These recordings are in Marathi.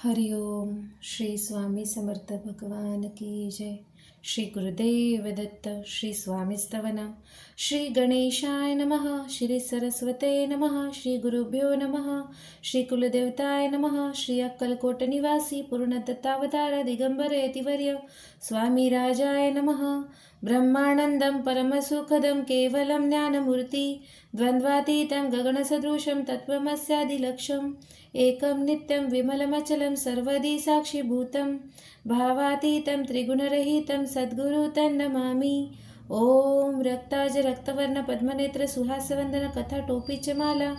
हरिओम. श्री स्वामी समर्थ भगवान की जय. श्री गुरुदेव दत्त. श्री स्वामी स्तवन. श्री गणेशाय नमः. श्री सरस्वते नमः. श्री गुरुभ्यो नमः. श्री कुलदेवताय नमः. श्री अक्कलकोट निवासी पूर्ण दत्तावतार दिगंबर यतिवर्य स्वामी राजाय नमः. ब्रह्मानंदं परमसुखदं केवलं ज्ञानमूर्ति द्वन्द्वातीतं गगनसदृशं तत्त्वमस्यादिलक्ष्यम् एकं नित्यं विमलमचलं सर्वदी साक्षीभूतं भावातीतं त्रिगुणरहितं सद्गुरु तन्नमामि. ओम रक्ताज रक्तवर्ण पद्मनेत्र सुहासवंदन कथा टोपीच माला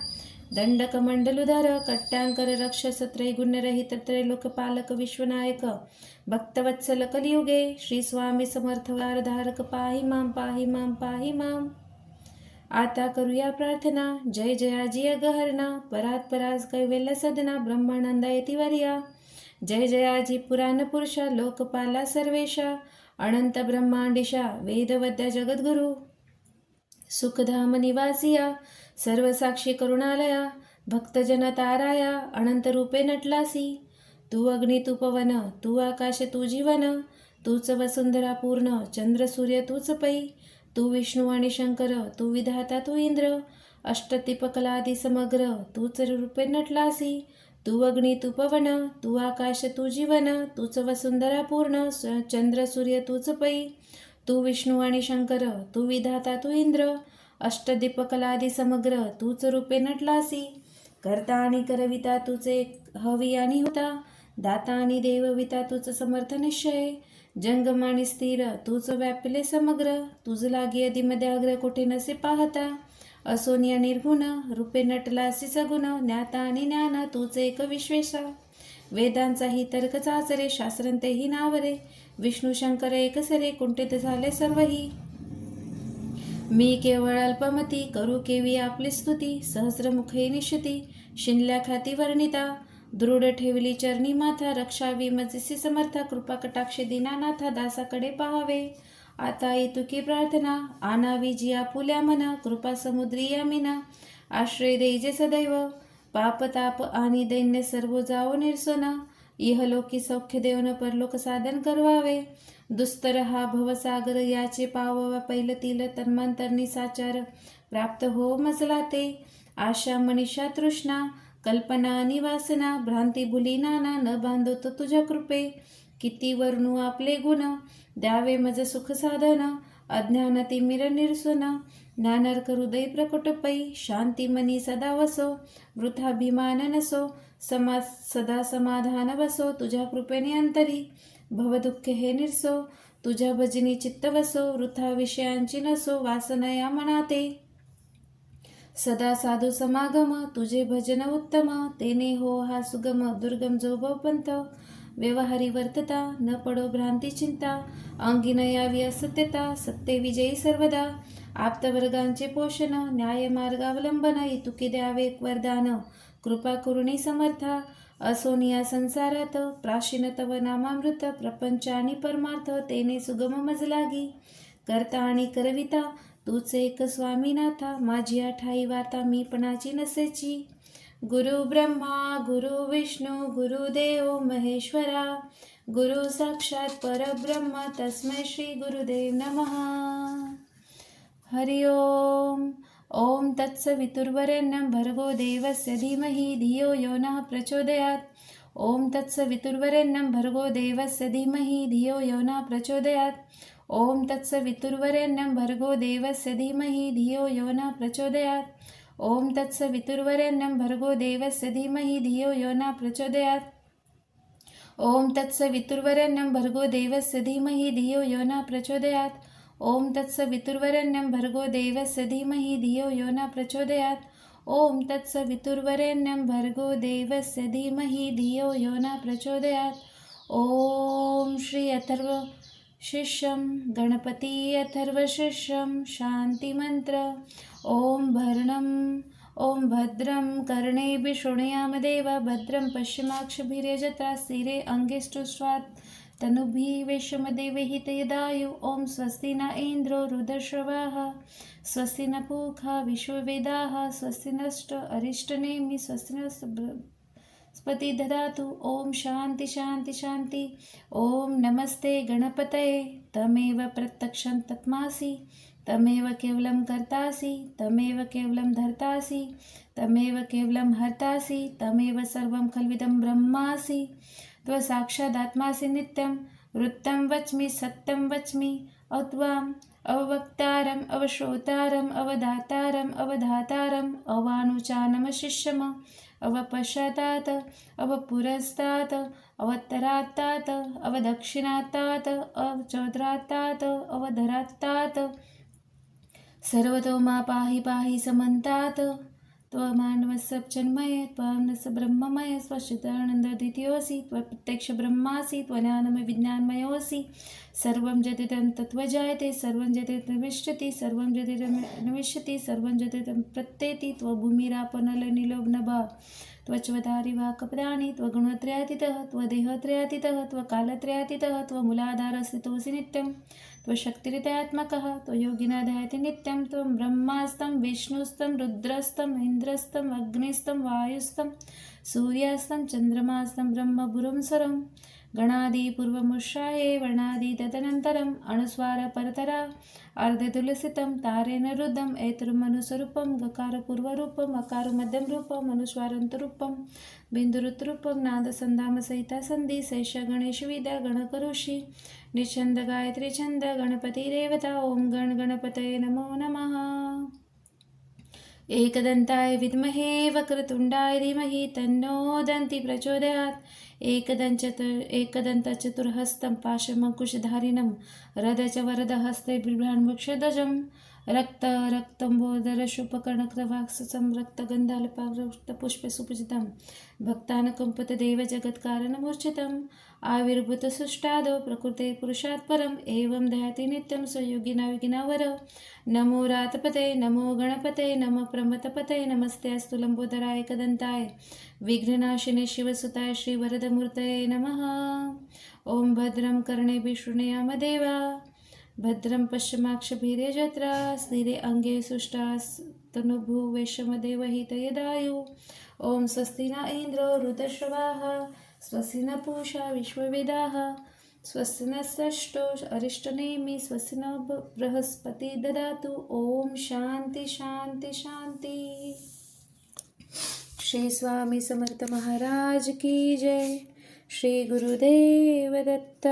दंडकमंडलुधर कट्टांकर रक्षस त्रैगुण्यरहित त्रैलोकपालक विश्वनायक भक्तवत्सल कलियुगे श्री स्वामी समर्थवार धारक पाहि मां पाहि मां पाहि मां. आता करूया प्रार्थना. जय जयाजी अगहरणा परात पराज कैवल्य सदना ब्रह्मानंदा यतिवर्या. जय जयाजी पुराण पुरुषा लोकपाला सर्वेशा अनंत ब्रह्मांडिशा वेदवद्या जगद्गुरु सुखधाम निवासिया सर्वसाक्षी करुणालया भक्तजन ताराया अनंत रूपे नटलासी. तू अग्नी तू पवन तू आकाश तू जीवन तूच वसुंधरा पूर्ण चंद्र सूर्य तूच पै. तू विष्णू आणि शंकर तू विधाता तू इंद्र अष्टतिपकलादी समग्र तूच रूपे नटलासी. तू अग्नी तू पवन तू आकाश तू जीवन तूच वसुंधरा पूर्ण चंद्र सूर्य तूच पै. तू विष्णू आणि शंकर तू विधाता तू इंद्र अष्टदीपकलादी समग्र तूच रूपे नटलासी. करता आणि करविता तुझे हवी आणि होता दाता आणि देवविता तुझ समर्थ निश्चय. जंगम आणि स्थिर तूच व्यापिले समग्र तुझ लागी अग्र कोठे नसे पाहता. असोनिया निर्गुण रूपे नटलासी सगुण ज्ञाता आणि ज्ञान तूच एक विश्वेशा. वेदांचाही तर्क चाचरे शास्त्रंतेही नावरे विष्णू शंकर एकसरे कुंठित झाले सर्वही. मी केवळ अल्पमती करू केवी आपली स्तुती सहस्रमुखे निश्चिती शिनल्या खाती वर्णिता. दृढ ठेवली चरणी माथा रक्षावी मजसी समर्था कृपा कटाक्षे दीनानाथा दासाकडे पाहावे. आता इतुकी प्रार्थना आनावी जी आपुल्या मना कृपा समुद्री यामिना आश्रय देजे सदैव. पाप ताप आणि दैन्य सर्व जाओ निरसोना इहलोकी सौख्य देवन परलोक साधन करवावे. दुस्तर हा भवसागर याचे पाववा पैलतील तन्मांतरणी साचार प्राप्त हो मजला ते. आशा मनीषा तृष्णा कल्पना आणि वासना भ्रांती भुली नाना न बांधतो तुझ्या कृपे. किती वर्णू आपले गुण द्यावे मज सुख साधन अज्ञान तिमिर निरसन ज्ञानार्क हृदय प्रकट पै. शांती मनी सदा वसो वृथाभिमान नसो सदा समाधान वसो तुझ्या कृपेने अंतरी. भवदुःख हे निरसो तुझ्या भजनी चित्त वसो वृथा विषयांची नसो वासना या मनाते. सदा साधू समागम तुझे भजन उत्तम तेने हो हा सुगम दुर्गम जो भवपंथ. व्यवहारी वर्तता न पडो भ्रांती चिंता अंगी न यावी असत्यता सत्य विजयी सर्वदा. आप्तवर्गांचे पोषण न्याय मार्गावलंबन इतुकी द्यावे वरदान कृपा करुणी समर्था. असोनिया संसारात प्राचीन तव नामामृत प्रपंच आणि परमार्थ तेने सुगम मज लागी. करता आणि करविता तूच एक स्वामीनाथा माझी ठाई वार्ता मी पणाची नसेची. गुरु ब्रह्मा गुरु विष्णू गुरुदेव महेश्वरा गुरु साक्षात परब्रह्म तस्मै श्री गुरुदेव नमः. हरि ओम. ओम तत्सवितुर्वरेण्यं भर्गो देवस्य धीमहि धियो यो नः प्रचोदयात्. ओम तत्सवितुर्वरेण्यं भर्गो देवस्य धीमहि धियो यो नः प्रचोदयात्. ओम तत्सवितुर्वरेण्यं भर्गो देवस्य धीमहि धियो यो नः प्रचोदयात्. ओम तत्सवितुर्वरेण्यं भर्गो देवस्य धीमहि धियो यो नः प्रचोदयात्. ओम तत्सवितुर्वरेण्यं भर्गो देवस्य धीमहि धियो यो नः प्रचोदयात्. ओम तत्सवितुर्वरेण्यं भर्गो देवस्य धीमहि धियो यो नः प्रचोदयात्. ओम तत्सवितुर्वरेण्यं भर्गो देवस्य धीमहि धियो यो नः प्रचोदयात्. ओम श्री अथर्व शिष्यं गणपती अथर्वशिष्यं शांती मंत्र. ओम भरणं ओम भद्रं कर्णेभिः शृणुयाम देवा भद्रं पश्चिमाक्षभिर्यजत्रा स्थिरे अंगेष्टुष्वात् तनुभिः वैश्यमदेवहितयदायु. ओम स्वस्ति न इंद्रो रुद्रश्रवाः स्वस्ति न पूषा विश्ववेदाः स्वस्ति नश्च अरिष्टनेमि स्वस्ति न स्पति ददातु। ओम शांति शांति शांति। ओम नमस्ते गणपतये। तमेव प्रत्यक्षं तत्मासि, तमेव केवलं कर्तासि, तमेव केवलं धर्तासि, तमेव केवलं हर्तासि, तमेव सर्वं खल्विदं ब्रह्मासि। त्वसाक्षादात्मासि नित्यं। वृत्तं वच्मि सत्यं वच्मि। अत्वाम् अवक्तारम् अवश्रोतारम् अवधातारम् अवधातारम् अवानुचानमशिष्यम् अवपश्चातात् अवपुरस्तात् अवत्तरात्तात् अवदक्षिणात्तात् अवचोदरात्तात् अवधरात्तात् सर्वतो मा पाहि पाहि समन्तात्। त्वमानवसब्जन्मये त्वामनस ब्रह्ममय स्वचिदानन्दद्वितीयोऽसि। त्वप्रत्यक्ष ब्रह्मासि, त्वज्ञानमय विज्ञानमयोऽसि। सर्वं यदिदं तत्त्वजायते, सर्वं यदिदं विष्यति, सर्वं यदिदं नविष्यति, सर्वं यदिदं प्रत्येति। त्वभूमिरापनलनिलोभनभा त्वच्वधारि वाक्पदानि। त्वगुणत्रयातीतः, त्वदेहत्रयातीतः, त्वकालत्रयातीतः, त्वमूलाधारस्थितोऽसि नित्यं। त्वशक्तिरित्यात्मकः, त्वयोगिनाधायति नित्यं। त्वं ब्रह्मास्तं विष्णुस्तं रुद्रस्तं इन्द्रस्तं अग्निस्तं वायुस्तं सूर्यास्तं चन्द्रमास्तं ब्रह्मपुरं सरं। गणादिपूर्वमुष्याये वर्णादि तदनन्तरम् अनुस्वारपरतरा अर्धतुलसितं तारेण रुद्धम् ऐतृमनुस्वरूपं। गकारपूर्वरूपम् अकारमध्यं रूपम् अनुस्वारान्तरूपं बिन्दुरुत्रूपं नादसन्धामसहिता सन्धि सैष गणेशविद्या गणकऋषि निच्छन्द गायत्री छन्द गणपतिरेवता। ओम गण गणपतये नमो नमः। एकदन्ताय विद्महे वक्रतुण्डाय धीमहि तन्नो दन्ति प्रचोदयात्। एकदन्तचतुर्हस्तं पाशमकुशधारिणं रदचवरदहस्ते बिभ्रान्मुक्षध्वजं रक्तम्बोदरशुपकर्णकृतवाक्सं रक्तगन्धालपावृतपुष्पसुपूजितं भक्तानुकम्पतदेव जगत्कारणमूर्छितम् आविर्भूतसृष्टादौ प्रकृते पुरुषात् परम् एवं ध्याति नित्यं स्वयोगिना विघ्नावर। नमो रातपते नमो गणपते नमः प्रमथपते नमस्ते अस्तु लंबोदराय एकदन्ताय विघ्ननाशिने शिवसुताय श्रीवरदमूर्तये नमः। ओम भद्रं कर्णेभिः शृणुयाम देवा, भद्रं पश्चिमाक्षभिर्यजत्रा, स्थिरे अंगे सुष्ठुस्तनूभुवेशमदेवहितयदायु। ओम स्वस्ति न इंद्रो वृद्धश्रवाः, स्वस्ति न पूषा विश्ववेदाः, स्वस्ति नस्तष्टो अरिष्टनेमि, स्वस्ति न बृहस्पति ददातु। ओम शांति शांति शांति। श्री स्वामी समर्थ महाराज की जय। श्री गुरुदेव दत्त।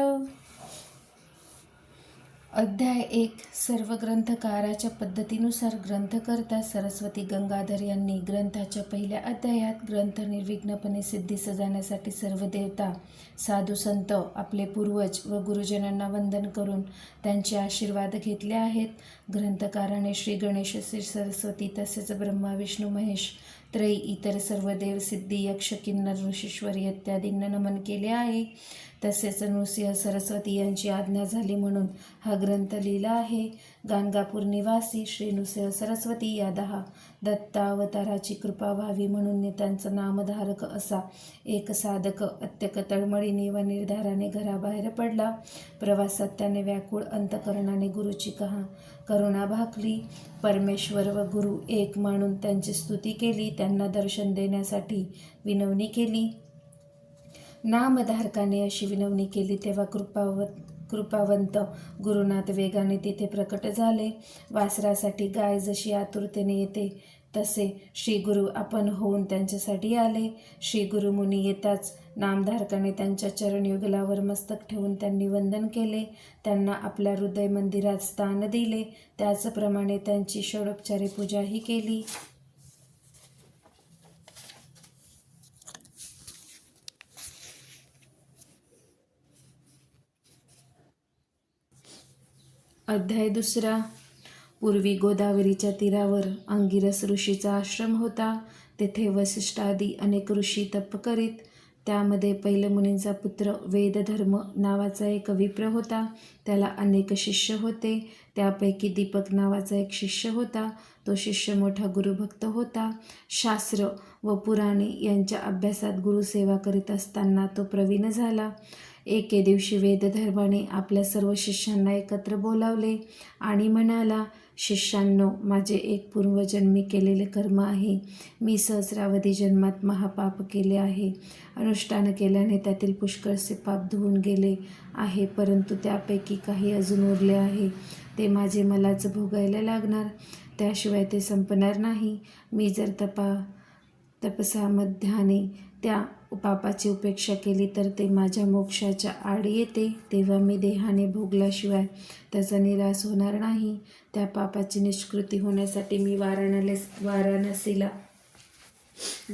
अध्याय 1. सर्व ग्रंथकाराच्या पद्धतीनुसार ग्रंथकर्ता सरस्वती गंगाधर यांनी ग्रंथाच्या पहिल्या अध्यायात ग्रंथ निर्विघ्नपणे सिद्धीस जाण्यासाठी सर्व देवता, साधू संत, आपले पूर्वज व गुरुजनांना वंदन करून त्यांचे आशीर्वाद घेतले आहेत. ग्रंथकाराने श्री गणेश, श्री सरस्वती तसेच ब्रह्मा विष्णू महेश त्रयी, इतर सर्व देव, सिद्धी, यक्ष, किन्नर, ऋषीश्वरी इत्यादींना नमन केले आहे. तसेच नृसिंह सरस्वती यांची आज्ञा झाली म्हणून हा ग्रंथ लिहिला आहे. गाणगापूर निवासी श्री नृसिंह सरस्वती या 10 दत्तावताराची कृपा व्हावी म्हणून त्यांचा नामधारक असा एक साधक अत्यक तळमळीने व निर्धाराने घराबाहेर पडला. प्रवासात त्याने व्याकुळ अंतकरणाने गुरुची करुणा भाकली. परमेश्वर व गुरु एक मानून त्यांची स्तुती केली. त्यांना दर्शन देण्यासाठी विनवणी केली. नामधारकाने अशी विनवणी केली तेव्हा कृपावंत गुरुनाथ वेगाने तिथे प्रकट झाले. वासरासाठी गाय जशी आतुरतेने येते तसे श्री गुरु आपण होऊन त्यांच्यासाठी आले. श्री गुरुमुनी येताच नामधारकाने त्यांच्या चरणयुगलावर मस्तक ठेवून त्यांनी वंदन केले. त्यांना आपल्या हृदय मंदिरात स्थान दिले. त्याचप्रमाणे त्यांची षोडोपचारे पूजाही केली. अध्याय 2. पूर्वी गोदावरीच्या तीरावर अंगिरस ऋषीचा आश्रम होता. तेथे वसिष्ठादी अनेक ऋषी तप करीत. त्यामध्ये पैलमुनींचा पुत्र वेदधर्म नावाचा एक विप्र होता. त्याला अनेक शिष्य होते. त्यापैकी दीपक नावाचा एक शिष्य होता. तो शिष्य मोठा गुरुभक्त होता. शास्त्र व पुराणे यांच्या अभ्यासात गुरुसेवा करीत असताना तो प्रवीण झाला. एके दिवशी वेदधर्माने आपल्या सर्व शिष्यांना एकत्र बोलावले आणि म्हणाला, शिष्यांनो, माझे एक पूर्वजन्मी केलेले कर्म आहे. मी सहस्रावधी जन्मात महापाप केले आहे. अनुष्ठान केल्याने त्यातील पुष्कळसे पाप धुवून गेले आहे, परंतु त्यापैकी काही अजून उरले आहे. ते माझे मलाच भोगायला लागणार, त्याशिवाय ते संपणार नाही. मी जर तपसामध्याने त्या पापाची उपेक्षा केली तर ते माझ्या मोक्षाच्या आड येते. तेव्हा मी देहाने भोगल्याशिवाय त्याचा निराश होणार नाही. त्या पापाची निष्कृती होण्यासाठी मी वाराणसीला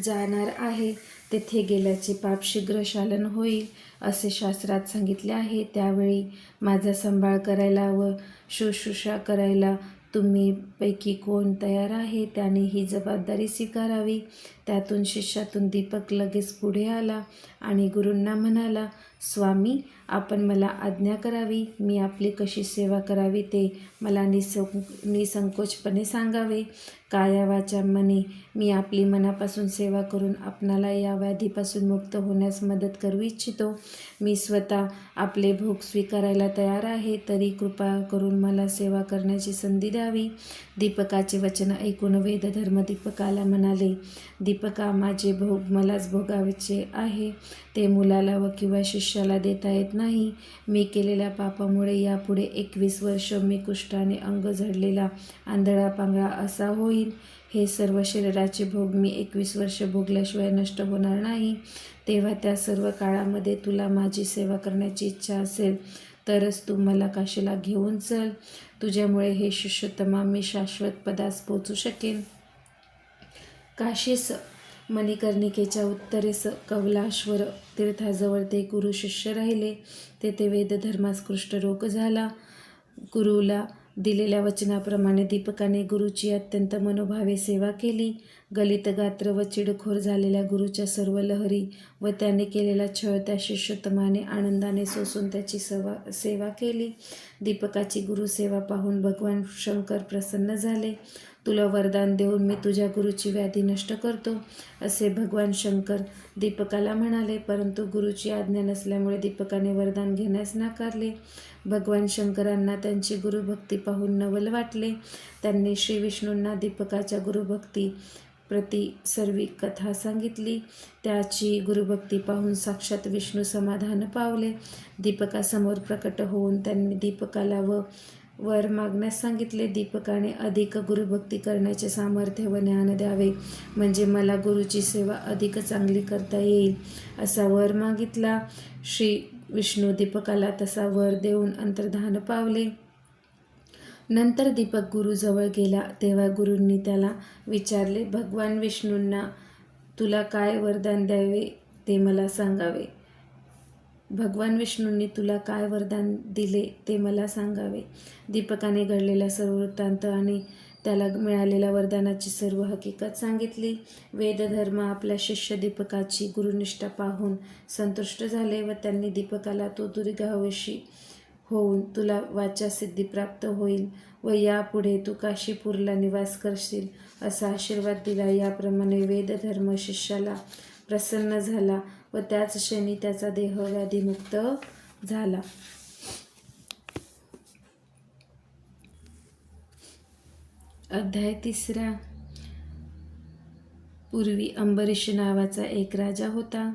जाणार आहे. तेथे गेल्याचे पाप शीघ्र शालन होईल असे शास्त्रात सांगितले आहे. त्यावेळी माझा सांभाळ करायला व शुश्रूषा करायला तुम्ही पैकी कोण तयार आहे, त्याने ही जबाबदारी स्वीकारावी. त्यातून शिष्यातून दीपक लगेच पुढे आला आणि गुरूंना म्हणाला, स्वामी, आपण मला आज्ञा करावी. मी आपली कशी सेवा करावी ते मला निसंकोचपणे सांगावे. काया वाचा मने मी आपली मनापासून सेवा करून आपणाला या व्याधीपासून मुक्त होण्यास मदत करू इच्छितो. मी स्वतः आपले भोग स्वीकारायला तयार आहे, तरी कृपा करून मला सेवा करण्याची संधी द्यावी. दीपकाचे वचन ऐकून वेदधर्म दीपकाला म्हणाले, दीपका, माझे भोग मलाच भोगायचे आहे. ते मुलाला व किंवा शिष्याला देता येत नाही. मी केलेल्या पापामुळे यापुढे 21 वर्ष मी कुष्ठाने अंग झडलेला आंधळा पांगळा असा होईल. हे सर्व शरीराचे भोग मी 21 वर्ष भोगल्याशिवाय नष्ट होणार नाही. तेव्हा त्या सर्व काळामध्ये तुला माझी सेवा करण्याची इच्छा असेल तरच तू मला काशीला घेऊन चल. तुझ्यामुळे हे शिष्योत्तमा मी शाश्वत पदास पोचू शकेन. काशीस मणिकर्णिकेच्या उत्तरेस कवलाश्वर तीर्थाजवळ ते गुरु शिष्य राहिले. तेथे वेदधर्मास कुष्ठरोग झाला. गुरुला दिलेल्या वचनाप्रमाणे दीपकाने गुरुची अत्यंत मनोभावे सेवा केली. गलित गात्र व चिडखोर झालेल्या गुरुच्या सर्व लहरी व त्याने केलेला छळ त्या शिष्योत्तमाने आनंदाने सोसून त्याची सेवा केली. दीपकाची गुरुसेवा पाहून भगवान शंकर प्रसन्न झाले. तुला वरदान देऊन मी तुझ्या गुरुची व्याधी नष्ट करतो, असे भगवान शंकर दीपकाला म्हणाले. परंतु गुरुची आज्ञा नसल्यामुळे दीपकाने वरदान घेण्यास नाकारले. भगवान शंकरांना त्यांची गुरुभक्ती पाहून नवल वाटले. त्यांनी श्री विष्णूंना दीपकाच्या गुरुभक्ती प्रति सर्व कथा सांगितली. त्याची गुरुभक्ती पाहून साक्षात विष्णू समाधान पावले. दीपकासमोर प्रकट होऊन त्यांनी दीपकाला वर मागण्यास सांगितले. दीपकाने अधिक गुरुभक्ती करण्याचे सामर्थ्य व ज्ञान द्यावे, म्हणजे मला गुरुची सेवा अधिक चांगली करता येईल, असा वर मागितला. श्री विष्णू दीपकाला तसा वर देऊन अंतर्धान पावले. नंतर दीपक गुरुजवळ गेला. तेव्हा गुरूंनी त्याला विचारले, भगवान विष्णूंना तुला काय वरदान द्यावे ते मला सांगावे. भगवान विष्णूंनी तुला काय वरदान दिले ते मला सांगावे. दीपकाने घडलेला सर्व वृत्तांत आणि त्याला मिळालेल्या वरदानाची सर्व हकीकत सांगितली. वेदधर्म आपल्या शिष्य दीपकाची गुरुनिष्ठा पाहून संतुष्ट झाले व त्यांनी दीपकाला तो दीर्घायुषी होऊन तुला वाचासिद्धी प्राप्त होईल व यापुढे तू काशीपूरला निवास करशील, असा आशीर्वाद दिला. याप्रमाणे वेदधर्म शिष्याला प्रसन्न झाला व त्याच क्षणी त्याचा देह व्याधीमुक्त झाला. अध्याय 3. पूर्वी अंबरीश नावाचा एक राजा होता.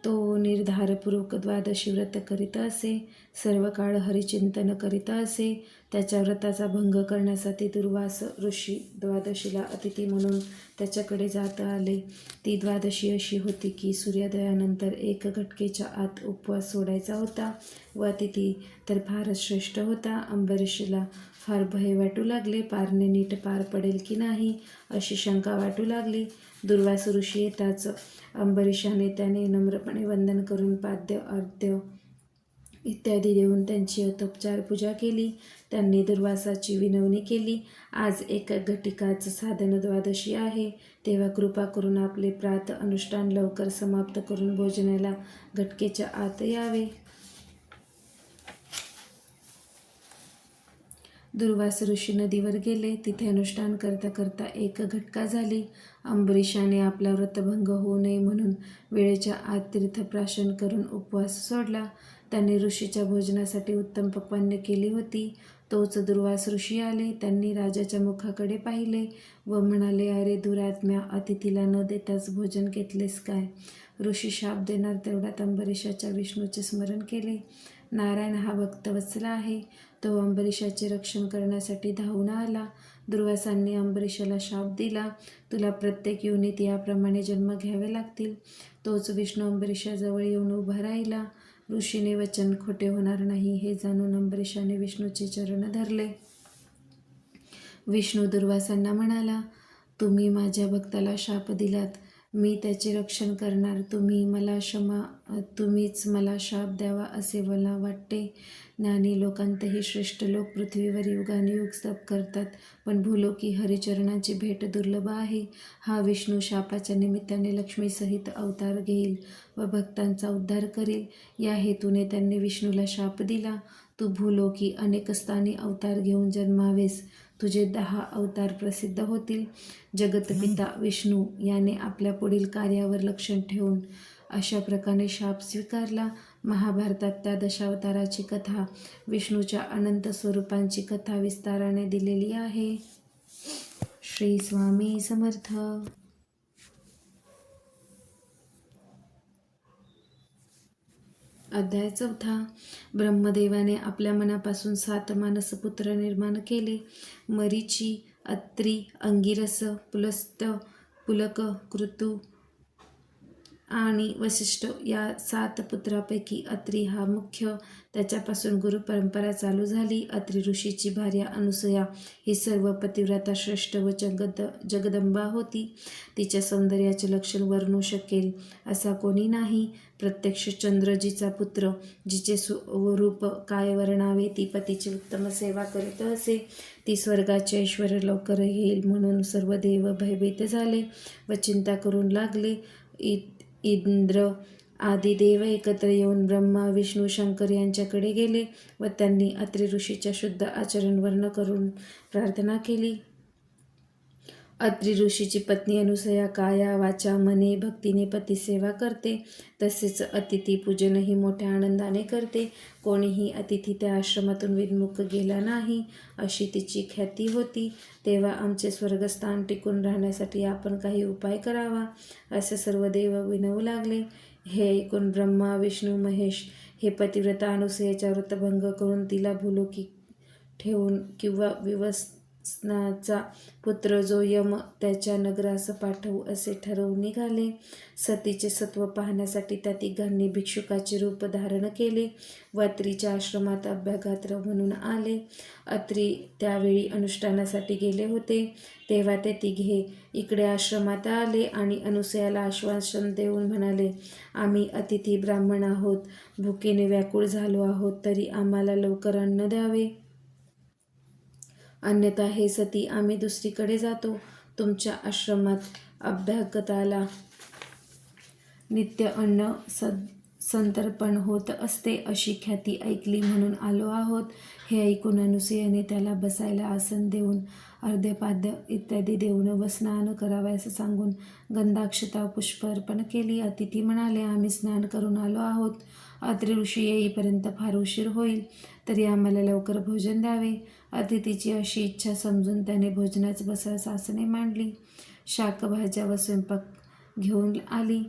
तो निर्धारपूर्वक द्वादशी व्रत करीत असे. सर्व काळ हरिचिंतन करीत असे. त्याच्या व्रताचा भंग करण्यासाठी दुर्वास ऋषी द्वादशीला अतिथी म्हणून त्याच्याकडे जात आले. ती द्वादशी अशी होती की सूर्योदयानंतर 1 घटकेच्या आत उपवास सोडायचा होता व अतिथी तर फारच श्रेष्ठ होता. अंबरीशला फार भय वाटू लागले. पारणे नीट पार पडेल की नाही अशी शंका वाटू लागली. दुर्वास ऋषी येताच अंबरीशाने त्याने नम्रपणे वंदन करून पाद्य अर्घ्य इत्यादी देऊन त्यांची यथोपचार पूजा केली. त्यांनी दुर्वासाची विनवणी केली, आज 1 घटिकाच साधन द्वादशी आहे, तेव्हा कृपा करून आपले प्रात अनुष्ठान लवकर समाप्त करून भोजनाला घटकेच्या आत यावे. दुर्वास ऋषी नदीवर गेले. तिथे अनुष्ठान करता करता 1 घटका झाली. अंबरीशाने आपला व्रतभंग होऊ नये म्हणून वेळेच्या आत तीर्थप्राशन करून उपवास सोडला. त्याने ऋषीच्या भोजनासाठी उत्तम पक्वान्ने केली होती. तोच दुर्वास ऋषी आले. त्यांनी राजाच्या मुखाकडे पाहिले व म्हणाले, अरे दुरात्म्या, अतिथीला न देताच भोजन घेतलेस काय? ऋषी शाप देणार तेवढ्यात अंबरीषाच्या विष्णूचे स्मरण केले. नारायण हा भक्तवत्सल आहे. तो अंबरीषाचे रक्षण करण्यासाठी धावून आला. दुर्वासांनी अंबरीषाला शाप दिला, तुला प्रत्येक योनीत याप्रमाणे जन्म घ्यावे लागतील. तोच विष्णू अंबरीषाजवळ येऊन उभा राहिला. ऋषीने वचन खोटे होणार नाही हे जाणून अंबरीषाने विष्णूचे चरण धरले. विष्णू दुर्वासांना म्हणाला, तुम्ही माझ्या भक्ताला शाप दिलात, मी त्याचे रक्षण करणार. तुम्हीच मला शाप द्यावा असे मला वाटते. ज्ञानी लोकांतही श्रेष्ठ लोक पृथ्वीवर युगानुयुग तप करतात, पण भूलोकी हरिचरणाची भेट दुर्लभ आहे. हा विष्णू शापाच्या निमित्ताने लक्ष्मीसहित अवतार घेईल व भक्तांचा उद्धार करील. या हेतूने त्यांनी विष्णूला शाप दिला. तू भूलोकी अनेक स्थानी अवतार घेऊन जन्मावेस. तुझे 10 अवतार प्रसिद्ध होतील. जगतपिता विष्णू याने आपल्या पुढील कार्यावर लक्ष ठेवून अशा प्रकारे शाप स्वीकारला. महाभारतात त्या दशावताराची कथा, विष्णूच्या अनंत स्वरूपांची कथा विस्ताराने दिलेली आहे. श्री स्वामी समर्थ. अध्याय 4. ब्रह्मदेवाने आपल्या मनापासून 7 मानसपुत्र निर्माण केले. मरीची, अत्री, अंगिरस, पुलस्त, पुलक, कृतू आणि वसिष्ठ या 7 पुत्रापैकी अत्री हा मुख्य. त्याच्यापासून गुरुपरंपरा चालू झाली. अत्री ऋषीची भार्या अनुसूया ही सर्व पतिव्रता श्रेष्ठ व जगदंबा होती. तिच्या सौंदर्याचे लक्षण वर्णू शकेल असा कोणी नाही. प्रत्यक्ष चंद्रजीचा पुत्र, जिचे स्वरूप काय वर्णावे. ती पतीची उत्तम सेवा करीत असे. ती स्वर्गाचे ऐश्वर लवकर येईल म्हणून सर्व देव भयभीत झाले व चिंता करू लागले. इंद्र आदी देव एकत्र येऊन ब्रह्मा, विष्णू, शंकर यांच्याकडे गेले व त्यांनी अत्री ऋषीच्या शुद्ध आचरण वर्ण करून प्रार्थना केली. अत्री ऋषीची पत्नी अनुसूया काया वाचा मने भक्तीने पतिसेवा करते. तसेच अतिथी पूजनही मोठ्या आनंदाने करते. कोणीही अतिथी त्या आश्रमातून विमुख गेला नाही अशी तिची ख्याती होती. तेव्हा आमचे स्वर्गस्थान टिकून राहण्यासाठी आपण काही उपाय करावा असे सर्व देव विनवू लागले. हे ऐकून ब्रह्मा, विष्णू, महेश हे पतिव्रता अनुसूयेचा व्रतभंग करून तिला भूलोकी ठेवून किंवा विवस्नाचा पुत्र जो यम त्याच्या नगरास पाठवू असे ठरवून निघाले. सतीचे सत्व पाहण्यासाठी त्या तिघांनी भिक्षुकाचे रूप धारण केले व अत्रीच्या आश्रमात अभ्यागत म्हणून आले. अत्री त्यावेळी अनुष्ठानासाठी गेले होते. तेव्हा ते तिघे इकडे आश्रमात आले आणि अनुसूयाला आश्वासन देऊन म्हणाले, आम्ही अतिथी ब्राह्मण आहोत, भुकेने व्याकुळ झालो आहोत, तरी आम्हाला लवकर अन्न द्यावे. अन्यथा हे सती आम्ही दुसरीकडे जातो. तुमच्या आश्रमात अभ्यागताला नित्य अन्न संतर्पण होत असते अशी ख्याती ऐकली म्हणून आलो आहोत. हे ऐकून अनुसूयाने त्याला बसायला आसन देऊन अर्घ्यपाद्य इत्यादी देऊन व स्नान करावयास सांगून गंधाक्षता पुष्प अर्पण केली. अतिथी म्हणाले, आम्ही स्नान करून आलो आहोत. अत्री ऋषी येईपर्यंत फार उशीर होईल, तरी आम्हाला लवकर भोजन द्यावे. अतिथीची अशी इच्छा समजून त्याने भोजनास बसायस आसने मांडली. शाकभाज्या व स्वयंपाक घेऊन आली.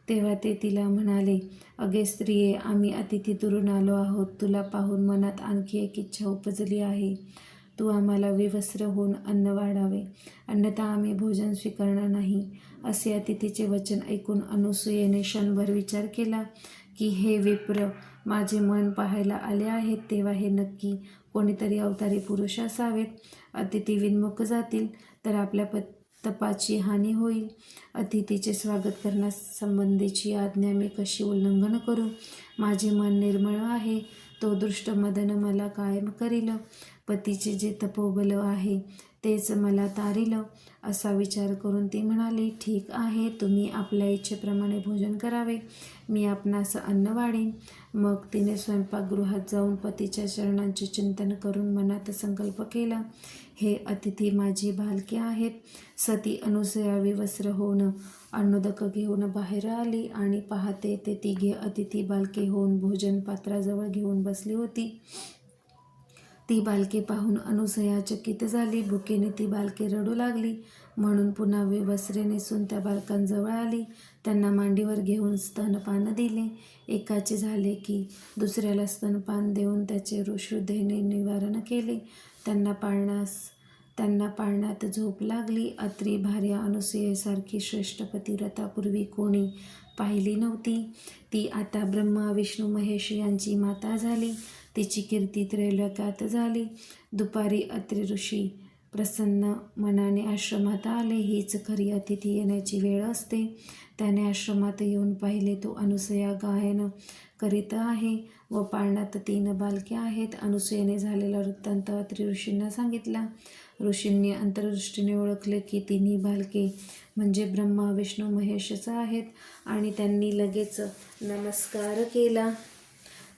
तेव्हा ते तिला म्हणाले, अगे स्त्रिये, आम्ही अतिथी दुरून आलो आहोत. तुला पाहून मनात आणखी एक इच्छा उपजली आहे. तू आम्हाला विवस्त्र होऊन अन्न वाढावे, अन्यथा आम्ही भोजन स्वीकारणार नाही. असे अतिथीचे वचन ऐकून अनुसूयेने क्षणभर विचार केला की हे विप्र माझे मन पाहायला आले आहेत, तेव्हा हे नक्की कोणीतरी अवतारी पुरुष असावेत. अतिथी विन्मुख जातील तर आपल्या तपाची हानी होईल. अतिथीचे स्वागत करण्यासंबंधीची आज्ञा मी कशी उल्लंघन करू? माझे मन निर्मळ आहे, तो दुष्ट मदन मला कायम करील. पतीचे जे तपोबल आहे तेच मला तारील. असा विचार करून ती म्हणाली, ठीक आहे, तुम्ही आपल्या इच्छेप्रमाणे भोजन करावे, मी आपणास अन्न वाढीन. मग तिने स्वयंपाकगृहात जाऊन पतीच्या चरणांचे चिंतन करून मनात संकल्प केला, हे अतिथी माझी बालके आहेत. सती अनुसूया विवस्त्र होऊन अन्नोदक घेऊन बाहेर आली आणि पाहते ते तिघे अतिथी बालके होऊन भोजन पात्राजवळ घेऊन बसली होती. ती बालके पाहून अनुसया चकित झाली. भुकेने ती बालके रडू लागली. म्हणून पुन्हा वस्त्रे नेसून त्या बालकांजवळ आली. त्यांना मांडीवर घेऊन स्तनपान दिले. एकाचे झाले की दुसऱ्याला स्तनपान देऊन त्याचे श्रद्धेने निवारण केले. त्यांना पाळण्यात झोप लागली. अत्री भार्या अनुसयेसारखी श्रेष्ठ पतिव्रता पूर्वी कोणी पाहिली नव्हती. ती आता ब्रह्मा विष्णू महेश यांची माता झाली. तिची कीर्ती त्रैलोक्यात झाली. दुपारी अत्री ऋषी प्रसन्न मनाने आश्रमात आले. हीच खरी अतिथी येण्याची वेळ असते. त्याने आश्रमात येऊन पाहिले तो अनुसया गायन करीत आहे व पाळण्यात 3 बालके आहेत. अनुसयेने झालेला वृत्तांत अत्री ऋषींना सांगितला. ऋषींनी अंतर्दृष्टीने ओळखले की 3 बालके म्हणजे ब्रह्मा विष्णू महेशच आहेत आणि त्यांनी लगेच नमस्कार केला.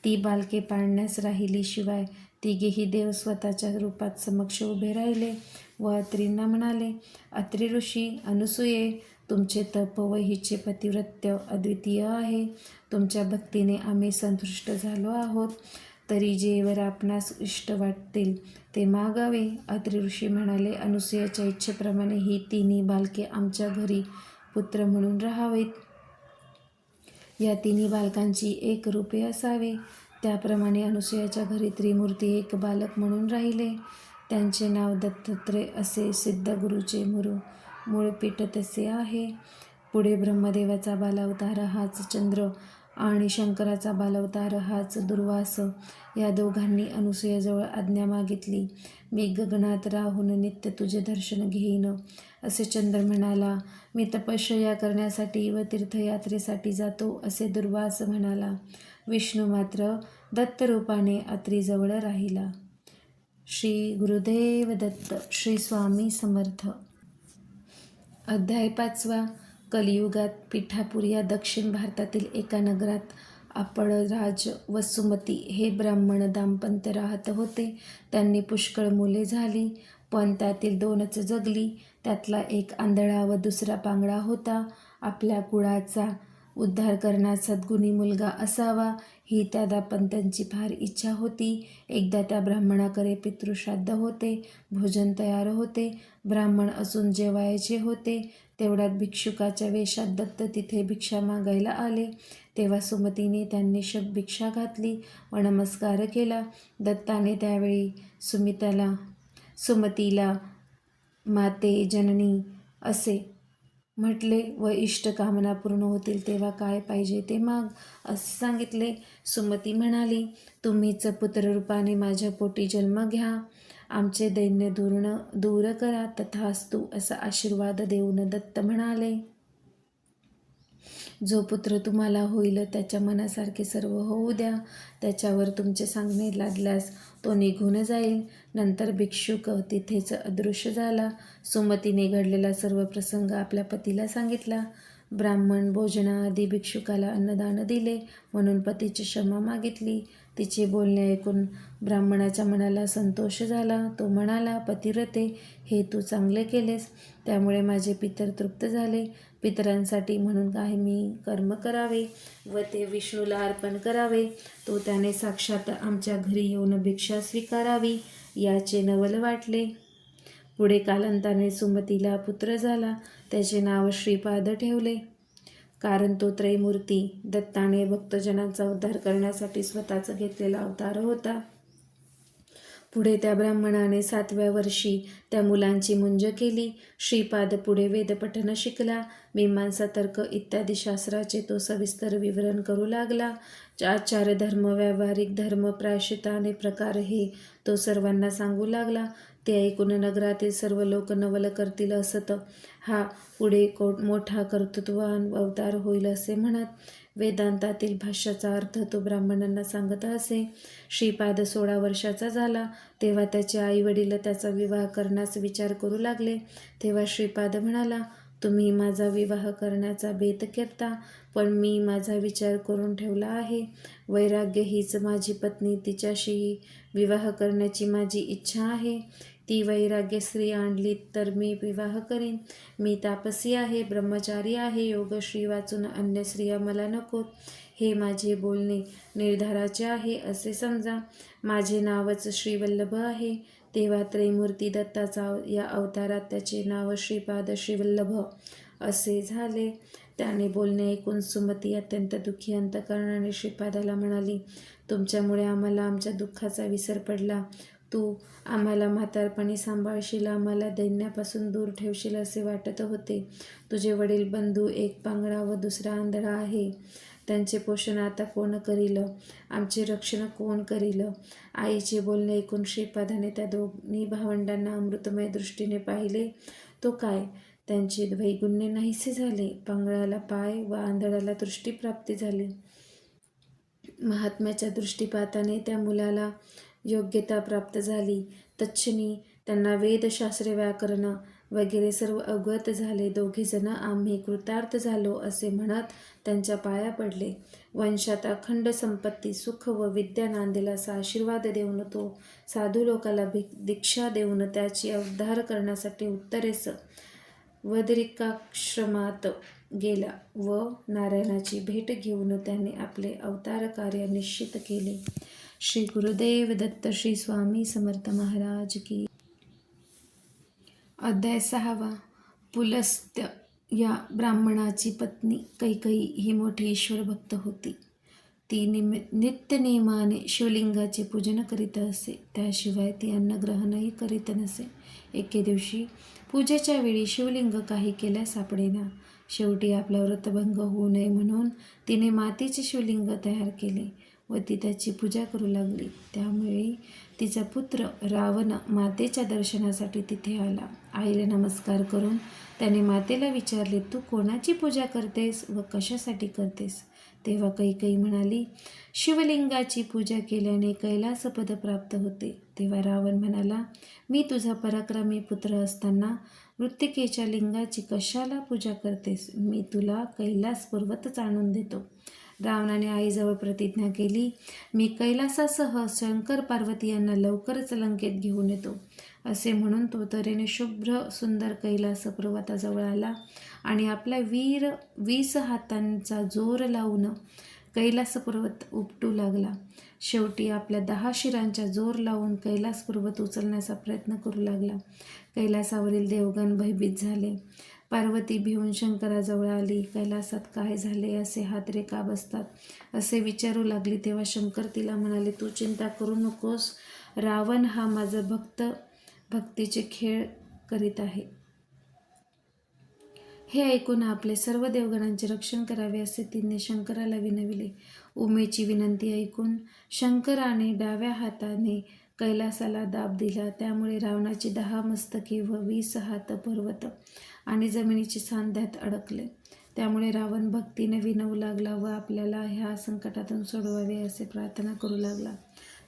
ती बालके पाळण्यास राहिली. शिवाय तिघेही देव स्वतःच्या रूपात समक्ष उभे राहिले व अत्रींना म्हणाले, अत्री ऋषी, अनुसूये, तुमचे तप व हिचे पतिव्रत्य अद्वितीय आहे. तुमच्या भक्तीने आम्ही संतुष्ट झालो आहोत. तरी जे वर आपणास इष्ट वाटतील ते मागावे. अत्री ऋषी म्हणाले, अनुसूयाच्या इच्छेप्रमाणे ही 3 बालके आमच्या घरी पुत्र म्हणून राहावीत. या 3 बालकांची 1 रूपे असावे. त्याप्रमाणे अनुसूयाच्या घरी त्रिमूर्ती 1 बालक म्हणून राहिले. त्यांचे नाव दत्तात्रय असे. सिद्धगुरूचे मूळपीठ तसे आहे. पुढे ब्रह्मदेवाचा बालावतार हाच चंद्र आणि शंकराचा बालावतार हाच दुर्वास. या दोघांनी अनुसूयाजवळ आज्ञा मागितली. मी गगनात राहून नित्य तुझे दर्शन घेईन. असे चंद्र म्हणाला. मी तपश्चर्या करण्यासाठी व तीर्थयात्रेसाठी जातो असे दुर्वास म्हणाला. विष्णू मात्र दत्तरूपाने अत्रीजवळ राहिला. श्री गुरुदेव दत्त. श्री स्वामी समर्थ. अध्याय 5. कलियुगात पिठापूर या दक्षिण भारतातील एका नगरात आपळराज व सुमती हे ब्राह्मण दाम्पत्य राहत होते. त्यांनी पुष्कळ मुले झाली, पण त्यातील 2च जगली. त्यातला एक आंधळा व दुसरा पांगळा होता. आपल्या कुळाचा उद्धार करणारा सद्गुणी मुलगा असावा ही त्या दाम्पत्यांची फार इच्छा होती. एकदा त्या ब्राह्मणाकडे पितृश्राद्ध होते. भोजन तयार होते. ब्राह्मण असून जेवायचे होते. तेवढ्यात भिक्षुकाच्या वेशात दत्त तिथे भिक्षा मागायला आले. तेव्हा सुमतीने त्यांनी भिक्षा घातली व नमस्कार केला. दत्ताने त्यावेळी सुमतीला माते जननी असे म्हटले व इष्टकामना पूर्ण होतील तेव्हा काय पाहिजे ते माग असे सांगितले. सुमती म्हणाली, तुम्हीच पुत्ररूपाने माझ्या पोटी जन्म घ्या. आमचे दैन्य दूर करा. तथास्तु असा आशीर्वाद देऊन दत्त म्हणाले, जो पुत्र तुम्हाला होईल त्याच्या मनासारखे सर्व होऊ द्या. त्याच्यावर तुमचे सांगणे लादल्यास तो निघून जाईल. नंतर भिक्षुक तिथेच अदृश्य झाला. सुमतीने घडलेला सर्व प्रसंग आपल्या पतीला सांगितला. ब्राह्मण भोजनाआधी भिक्षुकाला अन्नदान दिले म्हणून पतीची क्षमा मागितली. तिचे बोलणे ऐकून ब्राह्मणाच्या मनाला संतोष झाला. तो म्हणाला, पतिव्रते, हे तू चांगले केलेस. त्यामुळे माझे पितर तृप्त झाले. पितरांसाठी म्हणून काही मी कर्म करावे व ते विष्णूला अर्पण करावे. तो त्याने साक्षात आमच्या घरी येऊन भिक्षा स्वीकारावी याचे नवल वाटले. पुढे कालांतराने सुमतीला पुत्र झाला. त्याचे नाव श्रीपाद ठेवले. कारण तो त्रैमूर्ती दत्ताने भक्तजनांचा उद्धार करण्यासाठी स्वतःच घेतलेला अवतार होता. पुढे त्या ब्राह्मणाने 7व्या वर्षी त्या मुलांची मुंज केली. श्रीपाद पुढे वेदपठण शिकला. मीमांसा, तर्क इत्यादी शास्त्राचे तो सविस्तर विवरण करू लागला. आचार धर्म, व्यावहारिक धर्म, प्रायश्चित्त आणि प्रकार हे तो सर्वांना सांगू लागला. ते ऐकून नगरातील सर्व लोक नवल करतील असत. हा पुढे मोठा कर्तृत्ववान अवतार होईल असे म्हणत वेदांतातील भाष्याचा अर्थ तो ब्राह्मणांना सांगत असे. श्रीपाद 16 वर्षाचा झाला तेव्हा त्याचे आई वडील त्याचा विवाह करण्यास विचार करू लागले. तेव्हा श्रीपाद म्हणाला, तुम्ही माझा विवाह करण्याचा बेत करता, पण मी माझा विचार करून ठेवला आहे. वैराग्य हीच माझी पत्नी, तिच्याशीही विवाह करण्याची माझी इच्छा आहे. ती वैराग्य स्त्री आणली तर मी विवाह करीन. मी तापसी आहे, ब्रह्मचारी आहे, योगश्री वाचून अन्य स्त्रिया मला नकोत. हे माझे बोलणे निर्धाराचे आहे असे समजा. माझे नावच श्रीवल्लभ आहे. तेव्हा त्रैमूर्ती दत्ताचा या अवतारात त्याचे नाव श्रीपाद श्रीवल्लभ असे झाले. त्याने बोलणे ऐकून सुमती अत्यंत दुःखी अंतकरणाने श्रीपादाला म्हणाली, तुमच्यामुळे आम्हाला आमच्या दुःखाचा विसर पडला. तू आम्हाला म्हातारपणी सांभाळशील, आम्हाला दैन्यापासून दूर ठेवशील असे वाटत होते. तुझे वडील बंधू एक पांगळा व दुसरा आंधळा आहे. त्यांचे पोषण आता कोण करील? आमचे रक्षण कोण करील? आईचे बोलणे ऐकून श्रीपादाने त्या दोन्ही भावंडांना अमृतमय दृष्टीने पाहिले. तो काय, त्यांचे वैगुण्य नाहीसे झाले. पांगळाला पाय व आंधळाला दृष्टीप्राप्ती झाली. महात्म्याच्या दृष्टीपाताने त्या मुलाला योग्यता प्राप्त झाली. तत्क्षणी त्यांना वेदशास्त्रे, व्याकरण वगैरे सर्व अवगत झाले. दोघेजण आम्ही कृतार्थ झालो असे म्हणत त्यांच्या पाया पडले. वंशात अखंड संपत्ती, सुख व विद्या नांदेल असा आशीर्वाद देऊन तो साधू लोकाला दीक्षा देऊन त्याची उद्धार करण्यासाठी उत्तरेस वदरिकाश्रमात गेला व नारायणाची भेट घेऊन त्याने आपले अवतार कार्य निश्चित केले. श्री गुरुदेव दत्त. श्री स्वामी समर्थ महाराज की. अध्याय 6. पुलस्त्य या ब्राह्मणाची पत्नी कैकेयी ही मोठी ईश्वरभक्त होती. ती नित्यनेमाने शिवलिंगाचे पूजन करीत असे. त्याशिवाय ती अन्नग्रहणही करीत नसे. एके दिवशी पूजेच्या वेळी शिवलिंग काही केल्यास सापडेना. शेवटी आपला व्रतभंग होऊ नये म्हणून तिने मातीचे शिवलिंग तयार केले व ती त्याची पूजा करू लागली. त्यामुळे तिचा पुत्र रावण मातेच्या दर्शनासाठी तिथे आला. आईला नमस्कार करून त्याने मातेला विचारले, तू कोणाची पूजा करतेस व कशासाठी करतेस? तेव्हा कैकेयी म्हणाली, शिवलिंगाची पूजा केल्याने कैलासपद प्राप्त होते. तेव्हा रावण म्हणाला, मी तुझा पराक्रमी पुत्र असताना मृत्तिकेच्या लिंगाची कशाला पूजा करतेस? मी तुला कैलास पर्वतच आणून देतो. रावणाने आईजवळ प्रतिज्ञा केली, मी कैलासासह शंकर पार्वती यांना लवकरच लंकेत घेऊन येतो. असे म्हणून तो तऱ्हेने शुभ्र सुंदर कैलास पर्वताजवळ आला आणि आपला 20 हातांचा जोर लावून कैलास पर्वत उपटू लागला. शेवटी आपल्या 10 शिरांचा जोर लावून कैलास पर्वत उचलण्याचा प्रयत्न करू लागला. कैलासावरील देवगण भयभीत झाले. पार्वती भिवून शंकराजवळ आली. कैलासात काय झाले, असे हादरे का बसतात असे विचारू लागली. तेव्हा शंकर तिला म्हणाले, तू चिंता करू नकोस. रावण हा माझा भक्तीचे खेळ करीत आहे. हे ऐकून आपले सर्व देवगणांचे रक्षण करावे असे तिने शंकराला विनविले. उमेची विनंती ऐकून शंकराने डाव्या हाताने कैलासाला दाब दिला. त्यामुळे रावणाची 10 मस्तके व 20 हात पर्वत आणि जमिनीची सांध्यात अडकले. त्यामुळे रावण भक्तीने विनवू लागला व आपल्याला ह्या संकटातून सोडवावे असे प्रार्थना करू लागला.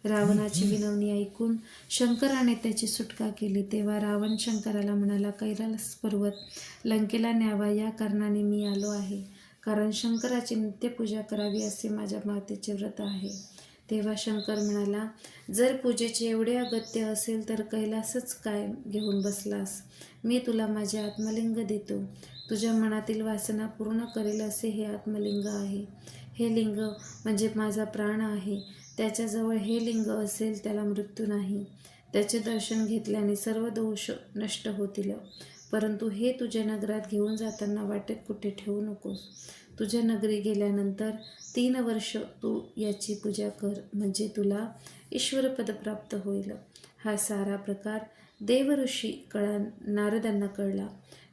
रावणाची विनवणी ऐकून शंकराने त्याची सुटका केली. तेव्हा रावण शंकराला म्हणाला, कैलास पर्वत लंकेला न्यावा या कारणाने मी आलो आहे, कारण शंकराची नित्यपूजा करावी असे माझ्या मातेचे व्रत आहे. तेव्हा शंकर म्हणाला, जर पूजेचे एवढे अगत्य असेल तर कैलासच काय घेऊन बसलास? मी तुला माझे आत्मलिंग देतो. तुझ्या मनातील वासना पूर्ण करेल असे हे आत्मलिंग आहे. हे लिंग म्हणजे माझा प्राण आहे. त्याच्याजवळ हे लिंग असेल त्याला मृत्यू नाही. त्याचे दर्शन घेतल्याने सर्व दोष नष्ट होतील. परंतु हे तुझ्या नगरात घेऊन जाताना वाटेत कुठे ठेवू नकोस. तुझ्या नगरी गेल्यानंतर 3 वर्ष तू याची पूजा कर, म्हणजे तुला ईश्वरपद प्राप्त होईल. हा सारा प्रकार देवऋषी नारदांना कळला.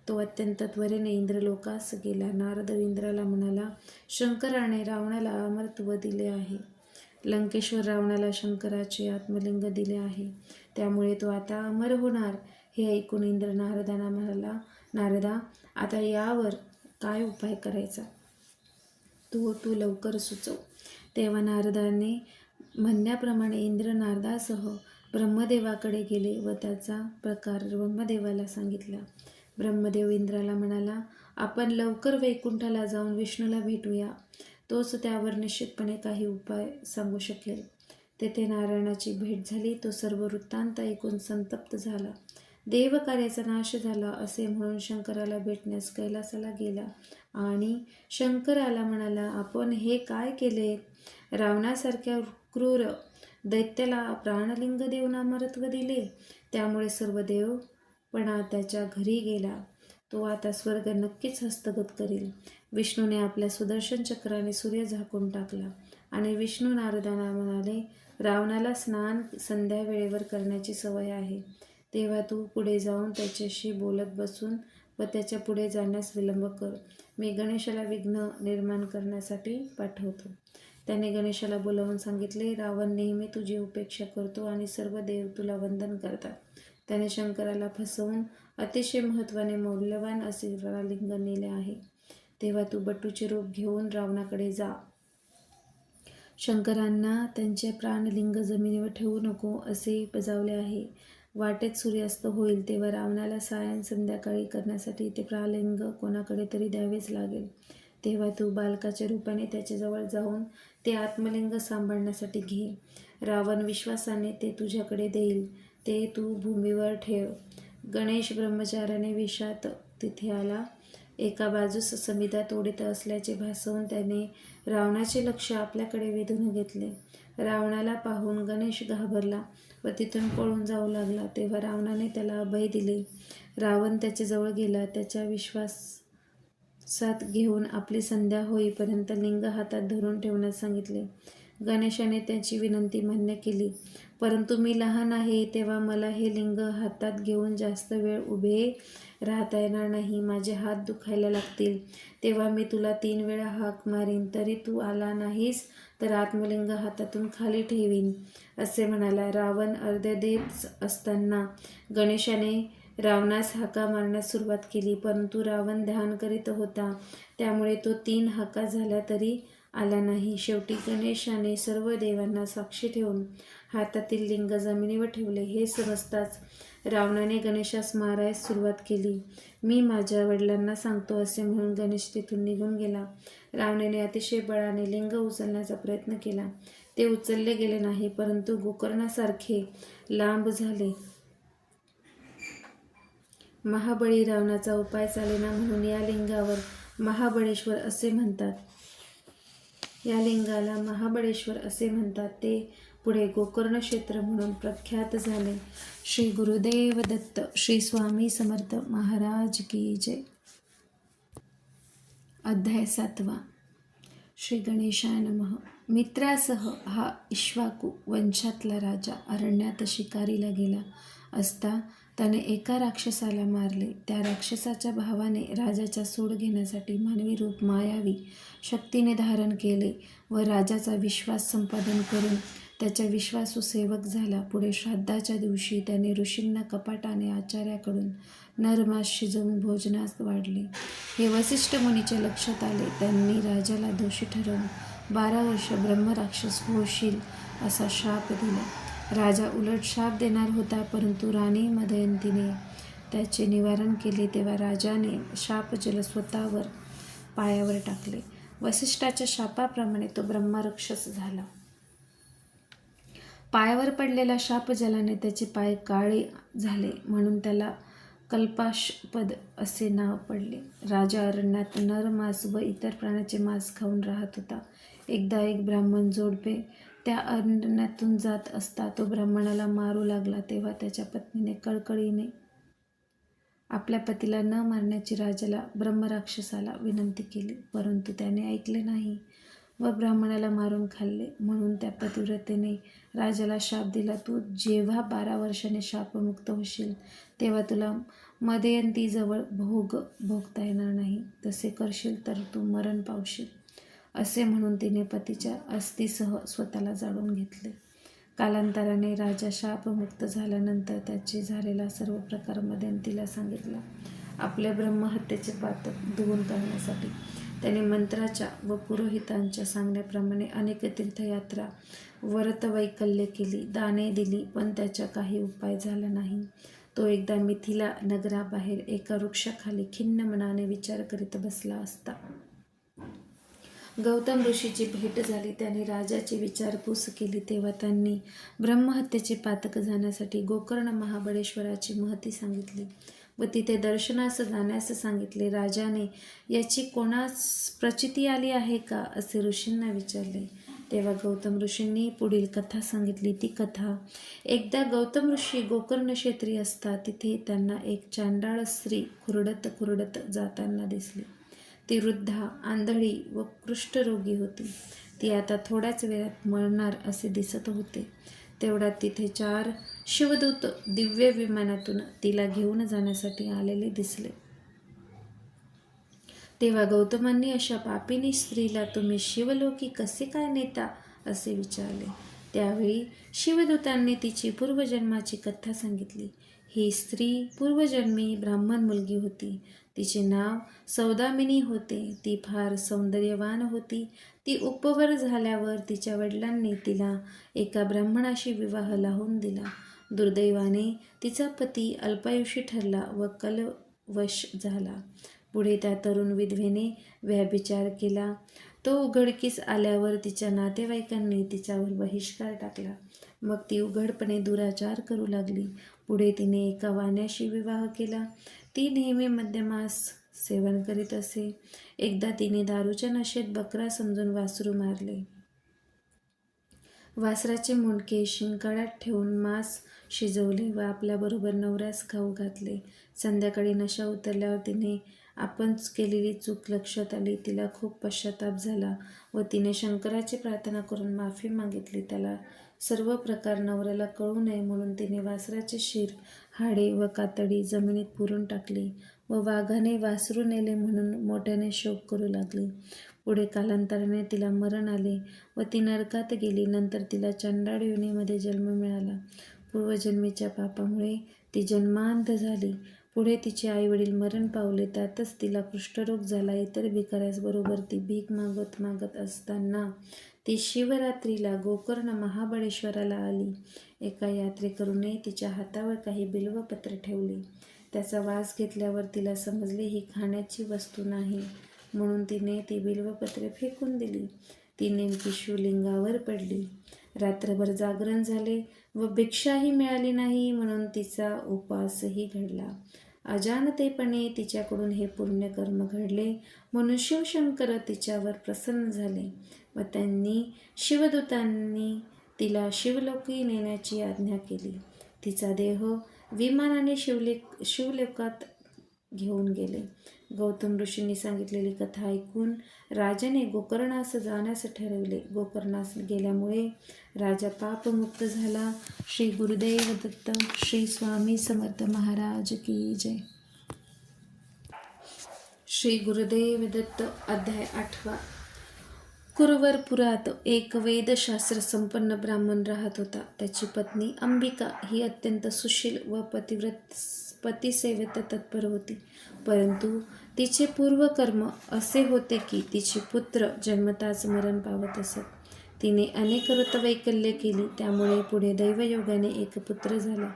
तो अत्यंत त्वरेने इंद्रलोकास गेला. नारद इंद्राला म्हणाला, शंकराने रावणाला अमरत्व दिले आहे. लंकेश्वर रावणाला शंकराचे आत्मलिंग दिले आहे, त्यामुळे तो आता अमर होणार. हे ऐकून इंद्र नारदांना म्हणाला, नारदा, आता यावर काय उपाय करायचा तू लवकर सुचव. तेव्हा नारदाने म्हणण्याप्रमाणे इंद्र नारदासह ब्रह्मदेवाकडे गेले व त्याचा प्रकार ब्रह्मदेवाला सांगितला. ब्रह्मदेव इंद्राला म्हणाला, आपण लवकर वैकुंठाला जाऊन विष्णूला भेटूया. तोच त्यावर निश्चितपणे काही उपाय सांगू शकेल. तेथे नारायणाची भेट झाली. तो सर्व वृत्तांत ऐकून संतप्त झाला. देवकार्याचा नाश झाला असे म्हणून शंकराला भेटण्यास कैलासाला गेला आणि शंकराला म्हणाला, आपण हे काय केले? रावणासारख्या क्रूर दैत्याला प्राणलिंग देऊन अमरत्व दिले. त्यामुळे सर्व देवपणा त्याच्या घरी गेला. तो आता स्वर्ग नक्कीच हस्तगत करील. विष्णूने आपल्या सुदर्शन चक्राने सूर्य झाकून टाकला आणि विष्णू नारदांना म्हणाले, रावणाला स्नान संध्या वेळेवर करण्याची सवय आहे. तेव्हा तू पुढे जाऊन त्याच्याशी बोलत बसून व त्याच्या पुढे जाण्यास विलंब कर. मी गणेशाला विघ्न निर्माण करण्यासाठी पाठवतो. त्याने गणेशाला बोलावून सांगितले, रावण नेहमी तुझी उपेक्षा करतो आणि सर्व देव तुला वंदन करतात. त्याने शंकराला फसवून अतिशय महत्त्वाने मौल्यवान असे प्राणलिंग नेले आहे. तेव्हा तू बटूचे रूप घेऊन रावणाकडे जा. शंकरांना त्यांचे प्राणलिंग जमिनीवर ठेवू नको असे बजावले आहे. वाटेत सूर्यास्त होईल तेव्हा रावणाला सायं संध्याकाळी करण्यासाठी ते प्राणलिंग कोणाकडे तरी द्यावेच लागेल. तेव्हा तू बालकाच्या रूपाने त्याच्याजवळ जाऊन ते आत्मलिंग सांभाळण्यासाठी घे. रावण विश्वासाने ते तुझ्याकडे देईल. ते तू भूमीवर ठेव. गणेश ब्रह्मचार्याने विषात तिथे आला. एका बाजूस समिधा तोडीत असल्याचे भासवून त्याने रावणाचे लक्ष आपल्याकडे वेधून घेतले. रावणाला पाहून गणेश घाबरला व तिथून पळून जाऊ लागला. तेव्हा रावणाने त्याला अभय दिले. रावण त्याच्याजवळ गेला. त्याच्या विश्वासात घेऊन आपली संध्या होईपर्यंत लिंग हातात धरून ठेवण्यास सांगितले. गणेशाने त्याची विनंती मान्य केली. परंतु मी लहान आहे तेव्हा मला हे लिंग हातात घेऊन जास्त वेळ उभे राहता येणार नाही. माझे हात दुखायला लागतील. तेव्हा मी तुला 3 वेळा हाक मारीन, तरी तू आला नाहीस तर आत्मलिंग हातातून खाली ठेवीन असे म्हणाला. रावण अर्ध्यादेत असताना गणेशाने रावणास हाका मारण्यास सुरुवात केली. परंतु रावण ध्यान करीत होता त्यामुळे तो 3 हाका झाल्या तरी आला नाही. शेवटी गणेशाने सर्व देवांना साक्षी ठेवून हातातील लिंग जमिनीवर ठेवले. हे समजताच रावणाने गणेशास मारायस सुरुवात केली. मी माझ्या वडिलांना सांगतो असे म्हणून गणेश तिथून निघून गेला. रावणाने अतिशय बळाने लिंग उचलण्याचा प्रयत्न केला. ते उचलले गेले नाही, परंतु गोकर्णासारखे लांब झाले. महाबळी रावणाचा उपाय चालेना म्हणून या लिंगावर महाबळेश्वर असे म्हणतात. या लिंगाला महाबळेश्वर असे म्हणतात. ते पुढे गोकर्ण क्षेत्र म्हणून प्रख्यात झाले. श्री गुरुदेव दत्त. श्री स्वामी समर्थ महाराज की जय. अध्याय 7. श्री गणेशाय नमः. मित्रासह हा इक्ष्वाकू वंशातला राजा अरण्यात शिकारीला गेला असता त्याने एका राक्षसाला मारले. त्या राक्षसाच्या भावाने राजाचा सूड घेण्यासाठी मानवी रूप मायावी शक्तीने धारण केले व राजाचा विश्वास संपादन करून त्याच्या विश्वासू सेवक झाला. पुढे श्राद्धाच्या दिवशी त्याने ऋषींना कपाटाने आचार्याकडून नरमास शिजवून भोजनास वाढले. हे वसिष्ठ मुनीच्या लक्षात आले. त्यांनी राजाला दोषी ठरवून 12 वर्ष ब्रह्मराक्षस होशील असा शाप दिला. राजा उलट शाप देणार होता, परंतु राणी मदयंतीने त्याचे निवारण केले. तेव्हा राजाने शापजल स्वतःवर पायावर टाकले. वसिष्ठाच्या शापाप्रमाणे तो ब्रह्मराक्षस झाला. पायावर पडलेल्या शापजलाने त्याचे पाय काळे झाले म्हणून त्याला कल्पाशपद असे नाव पडले. राजा अरण्यात नर मांस व इतर प्राण्याचे मांस खाऊन राहत होता. एकदा एक ब्राह्मण जोडपे त्या अरण्यातून जात असता तो ब्राह्मणाला मारू लागला. तेव्हा त्याच्या पत्नीने कळकळीने आपल्या पतीला न मारण्याची राजाला ब्रह्मराक्षसाला विनंती केली, परंतु त्याने ऐकले नाही व ब्राह्मणाला मारून खाल्ले. म्हणून त्या पतिव्रतेने राजाला शाप दिला, तू जेव्हा 12 वर्षाने शापमुक्त होशील तेव्हा तुला मदयंतीजवळ भोग भोगता येणार नाही. तसे करशील तर तू मरण पावशील. असे म्हणून तिने पतीच्या अस्थिसह स्वतःला जाळून घेतले. कालांतराने राजा शापमुक्त झाल्यानंतर त्याचे झालेला सर्व प्रकार मदयंतीला सांगितला. आपल्या ब्रह्महत्येचे पातक धुवून काढण्यासाठी त्याने मंत्राच्या व पुरोहितांच्या सांगण्याप्रमाणे अनेक तीर्थयात्रा व्रतवैकल्ये केली, दाने दिली, पण त्याचा काही उपाय झाला नाही. तो एकदा मिथिला नगराबाहेर एका वृक्षाखाली खिन्न मनाने विचार करीत बसला असता गौतम ऋषीची भेट झाली. त्याने राजाची विचारपूस केली. तेव्हा त्यांनी ब्रह्महत्येचे पातक जाण्यासाठी गोकर्ण महाबळेश्वराची महती सांगितली व तिथे दर्शनास जाण्यास सांगितले. राजाने याची कोणास प्रचिती आली आहे का असे ऋषींना विचारले. तेव्हा गौतम ऋषींनी पुढील कथा सांगितली. ती कथा: एकदा गौतम ऋषी गोकर्ण क्षेत्री असता तिथे त्यांना एक चांडाळ स्त्री खुरडत खुरडत जाताना दिसली. ती वृद्धा, आंधळी व कुष्ठरोगी होती. ती आता थोड्याच वेळात मरणार असे दिसत होते. तेवढ्यात तिथे 4 शिवदूत दिव्य विमानातून तिला घेऊन जाण्यासाठी आलेले दिसले. तेव्हा गौतमांनी अशा पापिनी स्त्रीला तुम्ही शिवलोकी कसे काय नेता असे विचारले. त्यावेळी शिवदूतांनी तिची पूर्वजन्माची कथा सांगितली. ही स्त्री पूर्वजन्मी ब्राह्मण मुलगी होती. तिचे नाव सौदामिनी होते. ती फार सौंदर्यवान होती. ती उपवर झाल्यावर तिच्या वडिलांनी तिला एका ब्राह्मणाशी विवाह लावून दिला. दुर्दैवाने तिचा पती अल्पायुषी ठरला व कलवश झाला. पुढे त्या तरुण विधवेने व्यभिचार केला. तो उघडकीस आल्यावर तिच्या नातेवाईकांनी तिच्यावर बहिष्कार टाकला. मग ती उघडपणे दुराचार करू लागली. पुढे तिने एका वाण्याशी विवाह केला. ती नेहमी मद्यमास सेवन करीत असे. एकदा तिने दारूच्या नशेत बकरा समजून वासरू मारले. वासराचे मुंडके शिंकाळ्यात ठेवून मांस शिजवले व आपल्याबरोबर नवऱ्यास खाऊ घातले. संध्याकाळी नशा उतरल्यावर तिने आपणच केलेली चूक लक्षात आली. तिला खूप पश्चाताप झाला व तिने शंकराची प्रार्थना करून माफी मागितली. त्याला सर्व प्रकार नवऱ्याला कळू नये म्हणून तिने वासराचे शिर, हाडे व कातडी जमिनीत पुरून टाकली व वाघाने वासरू नेले म्हणून मोठ्याने शोक करू लागली. पुढे कालांतराने तिला मरण आले व ती नरकात गेली. नंतर तिला चंडाळ योनीमध्ये जन्म मिळाला. पूर्वजन्मीच्या पापामुळे ती जन्मांध झाली. पुढे तिचे आईवडील मरण पावले. त्यातच तिला कुष्ठरोग झाला. इतर भिकाऱ्याबरोबर ती भीक मागत मागत असताना ती शिवरात्रीला गोकर्ण महाबळेश्वराला आली. एका यात्रेकरूने तिच्या हातावर काही बिल्वपत्र ठेवली. त्याचा वास घेतल्यावर तिला समजले ही खाण्याची वस्तू नाही, म्हणून तिने ती बिल्वपत्रे फेकून दिली. ती नेमकी शिवलिंगावर पडली. रात्रभर जागरण झाले व भिक्षाही मिळाली नाही, म्हणून तिचा उपासही घडला. अजाणतेपणे तिच्याकडून हे पुण्यकर्म घडले म्हणून शिवशंकर तिच्यावर प्रसन्न झाले व त्यांनी शिवदूतांनी तिला शिवलोकी नेण्याची आज्ञा केली. तिचा देह विमानाने शिवलोकात घेऊन गेले. गौतम ऋषींनी सांगितलेली कथा ऐकून राजाने गोकर्णास जाण्यास ठरविले. गोकर्णास गेल्यामुळे राजा पापमुक्त झाला. श्री गुरुदेव दत्त. श्री स्वामी समर्थ महाराज की जय. श्री गुरुदेव दत्त. अध्याय 8. कुरवरपुरात एक वेदशास्त्र संपन्न ब्राह्मण राहत होता. त्याची पत्नी अंबिका ही अत्यंत सुशील व पतिसेवेत तत्पर होती. परंतु तिचे पूर्वकर्म असे होते की तिचे पुत्र जन्मताच मरण पावत असत. तिने अनेक व्रतवैकल्ये केली. त्यामुळे पुढे दैवयोगाने एक पुत्र झाला,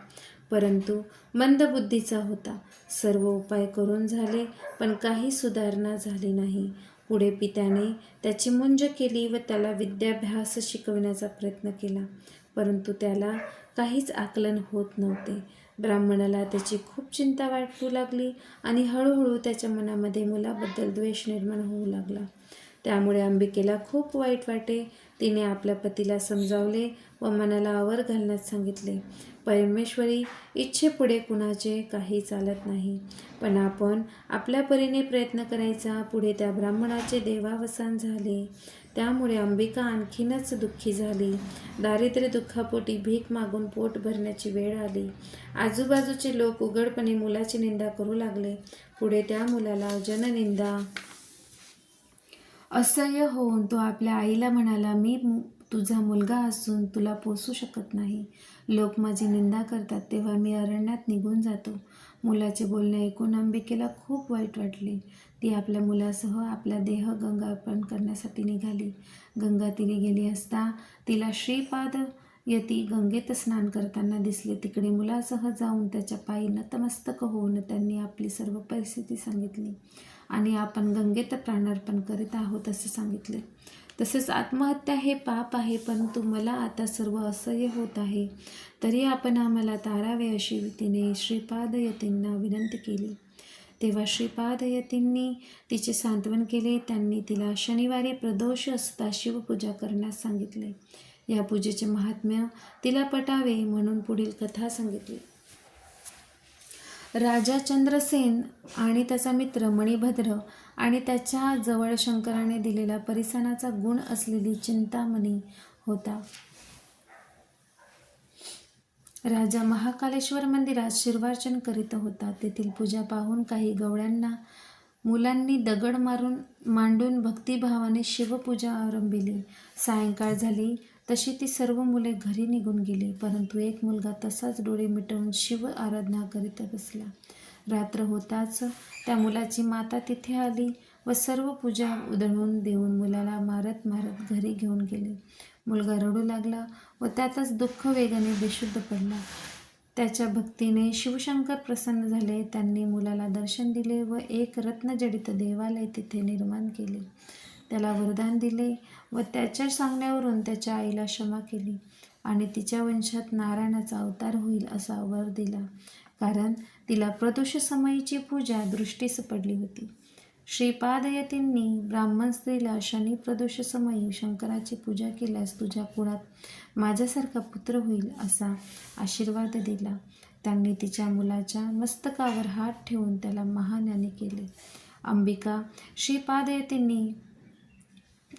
परंतु मंदबुद्धीचा होता. सर्व उपाय करून झाले पण काही सुधारणा झाली नाही. पुढे पित्याने त्याची मुंज केली व त्याला विद्याभ्यास शिकविण्याचा प्रयत्न केला, परंतु त्याला काहीच आकलन होत नव्हते. ब्राह्मणाला त्याची खूप चिंता वाटू लागली आणि हळूहळू त्याच्या मनामध्ये मुलाबद्दल द्वेष निर्माण होऊ लागला. त्यामुळे अंबिकेला खूप वाईट वाटे. तिने आपल्या पतीला समजावले व मनाला आवर घालण्यास सांगितले. परमेश्वरी इच्छेपुढे कुणाचे काही चालत नाही, पण आपण आपल्या परीने प्रयत्न करायचा. पुढे त्या ब्राह्मणाचे देवावसान झाले. त्यामुळे अंबिका आणखीनच दुःखी झाली. दारिद्र्य दुःखापोटी भीक मागून पोट भरण्याची वेळ आली. आजूबाजूचे लोक उघडपणे मुलाची निंदा करू लागले. पुढे त्या मुलाला जननिंदा असह्य होऊन तो आपल्या आईला म्हणाला, मी तुझा मुलगा असून तुला पोसू शकत नाही. लोक माझी निंदा करतात तेव्हा मी अरण्यात निघून जातो. मुलाचे बोलणे ऐकून अंबिकेला खूप वाईट वाटले. ती आपल्या मुलासह आपला देह गंगा अर्पण करण्यासाठी निघाली. गंगा तीरी गेली असता तिला श्रीपाद यती गंगेत स्नान करताना दिसले. तिकडे मुलासह जाऊन त्याच्या पायी नतमस्तक होऊन त्यांनी आपली सर्व परिस्थिती सांगितली. आणि आपण गंगेत प्राणार्पण करीत आहोत असे सांगितले. तसेच आत्महत्या हे पाप आहे, परंतु मला आता सर्व असह्य होत आहे, तरी आपण आम्हाला तारावे अशी तिने श्रीपादयतींना विनंती केली. तेव्हा श्रीपादयतींनी तिचे सांत्वन केले. त्यांनी तिला शनिवारी प्रदोष असता शिवपूजा करण्यास सांगितले. या पूजेचे महात्म्य तिला पटावे म्हणून पुढील कथा सांगितली. राजा चंद्रसेन आणि त्याचा मित्र मणिभद्र आणि त्याच्या जवळ शंकराने दिलेला परिसानाचा गुण असलेली चिंतामणी होता. राजा महाकालेश्वर मंदिरात शिरवार्चन करीत होता. तेथील पूजा पाहून काही गवळ्यांना मुलांनी दगड मांडून भक्तिभावाने शिवपूजा आरंभिली. सायंकाळ झाली तशी ती सर्व मुले घरी निघून गेली, परंतु एक मुलगा तसाच डोळे मिटवून शिव आराधना करीत बसला. रात्र होताच त्या मुलाची माता तिथे आली व सर्व पूजा उधळून देऊन मुलाला मारत मारत घरी घेऊन गेली. मुलगा रडू लागला व त्यातच दुःख वेगाने बेशुद्ध पडला. त्याच्या भक्तीने शिवशंकर प्रसन्न झाले. त्यांनी मुलाला दर्शन दिले व एक रत्नजडित देवालय तिथे निर्माण केले. त्याला वरदान दिले व त्याच्या सांगण्यावरून त्याच्या आईला क्षमा केली आणि तिच्या वंशात नारायणाचा अवतार होईल असा वर दिला, कारण तिला प्रदोष समयीची पूजा दृष्टीस पडली होती. श्रीपादयतींनी ब्राह्मण स्त्रीला शनी प्रदोष समयी शंकराची पूजा केल्यास तुझ्या कुळात माझ्यासारखा पुत्र होईल असा आशीर्वाद दिला. त्यांनी तिच्या मुलाच्या मस्तकावर हात ठेवून त्याला महाज्ञानी केले. अंबिका श्रीपादयतींनी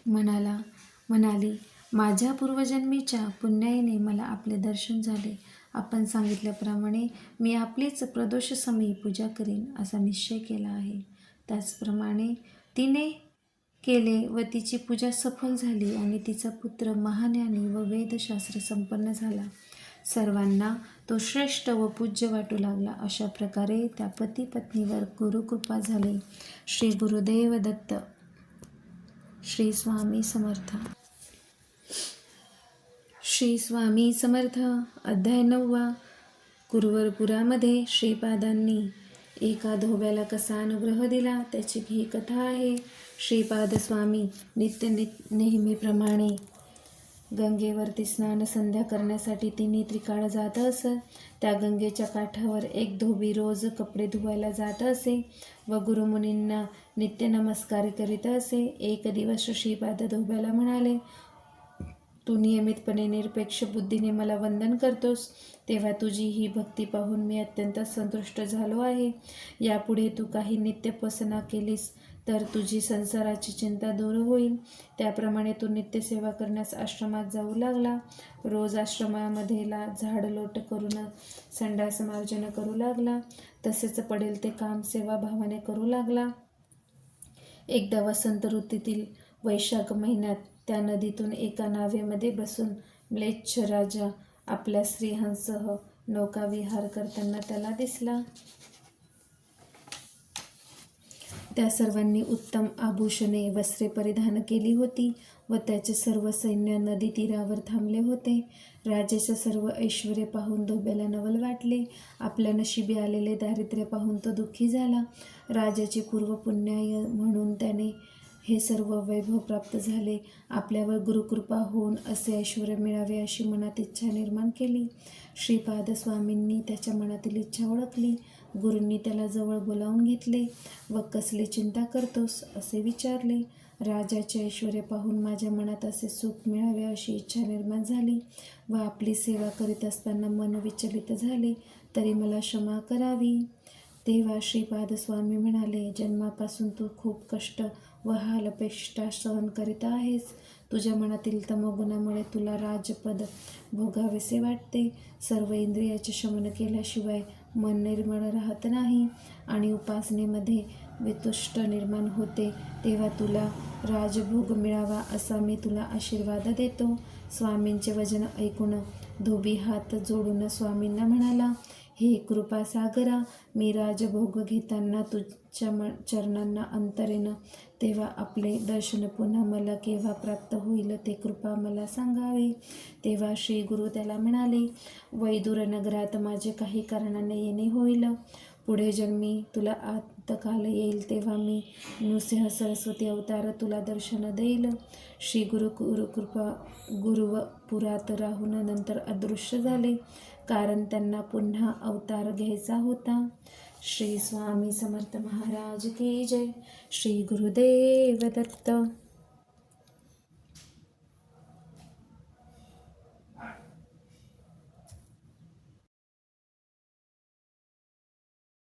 म्हणाली, माझ्या पूर्वजन्मीच्या पुण्याईने मला आपले दर्शन झाले. आपण सांगितल्याप्रमाणे मी आपलीच प्रदोष समयी पूजा करीन असा निश्चय केला आहे. त्याचप्रमाणे तिने केले व तिची पूजा सफल झाली आणि तिचा पुत्र महाज्ञानी व वेदशास्त्र संपन्न झाला. सर्वांना तो श्रेष्ठ व पूज्य वाटू लागला. अशा प्रकारे त्या पती पत्नीवर गुरुकृपा झाली. श्री गुरुदेव दत्त. श्री स्वामी समर्थ. श्री स्वामी समर्थ. अध्याय 9. कुरवरपुरामध्ये श्रीपादांनी एका धोब्याला कसा अनुग्रह दिला त्याची ही कथा आहे. श्रीपाद स्वामी नेहमीप्रमाणे गंगेवरती स्नान संध्या करण्यासाठी तिन्ही त्रिकाळ जात असत. त्या गंगेच्या काठावर एक धोबी रोज कपडे धुवायला जात असे व गुरुमुनींना नित्य नमस्कार करीत असे. एक दिवस श्रीपाद धोब्याला म्हणाले, तू नियमितपणे निरपेक्ष बुद्धीने मला वंदन करतोस, तेव्हा तुझी ही भक्ती पाहून मी अत्यंत संतुष्ट झालो आहे. यापुढे तू काही नित्योपासना केलीस तर तुझी संसाराची चिंता दूर होईल. त्याप्रमाणे तू नित्यसेवा करण्यास आश्रमात जाऊ लागला. रोज आश्रमामध्ये झाडलोट करून संडास मार्जन करू लागला. तसेच पडेल ते काम सेवाभावाने करू लागला. एकदा वसंत ऋतूतील वैशाख महिन्यात त्या नदीतून एका नावेमध्ये बसून म्लेच्छ राजा आपल्या स्त्रियांसह नौकाविहार करताना त्याला दिसला. त्या सर्वांनी उत्तम आभूषणे वस्त्रे परिधान केली होती व त्याचे सर्व सैन्य नदी तीरावर थांबले होते. राजाचे सर्व ऐश्वर्य पाहून धोब्याला नवल वाटले. आपल्या नशिबी आलेले दारिद्र्य पाहून तो दुःखी झाला. राजाची पूर्व पुण्याई म्हणून त्याने हे सर्व वैभव प्राप्त झाले. आपल्यावर गुरुकृपा होऊन असे ऐश्वर्य मिळावे अशी मनात इच्छा निर्माण केली. श्रीपाद स्वामींनी त्याच्या मनातील इच्छा ओळखली. गुरूंनी त्याला जवळ बोलावून घेतले व कसली चिंता करतोस असे विचारले. राजाचे ऐश्वर्य पाहून माझ्या मनात असे सुख मिळावे अशी इच्छा निर्माण झाली व आपली सेवा करीत असताना मन विचलित झाले, तरी मला क्षमा करावी. तेव्हा श्रीपाद स्वामी म्हणाले, जन्मापासून तू खूप कष्ट व हालअपेष्टा सहन करीत आहेस. तुझ्या मनातील तमोगुणामुळे तुला राजपद भोगावेसे वाटते. सर्व इंद्रियाचे शमन केल्याशिवाय मन निर्मळ राहत नाही आणि उपासनेमध्ये वितुष्ट निर्माण होते. तेव्हा तुला राजभोग मिळावा असा मी तुला आशीर्वाद देतो. स्वामींचे वचन ऐकून धोबी हात जोडून स्वामींना म्हणाला, हे कृपासागरा, मी राजभोग घेताना तुझ्या चरणांना अंतरेन, तेव्हा आपले दर्शन पुन्हा मला केव्हा प्राप्त होईल ते कृपा मला सांगावे. तेव्हा श्री गुरु त्याला म्हणाले, वैदूर नगरात माझे काही कारणाने येणे होईल. पुढे जन्मी तुला आतकाल येईल तेव्हा मी नृसिंह सरस्वती अवतार तुला दर्शन देईल. श्री गुरुकृपा गुरुव पुरात राहून नंतर अदृश्य झाले, कारण त्यांना पुन्हा अवतार घ्यायचा होता. श्री स्वामी समर्थ महाराज की जय. श्री गुरुदेव दत्त.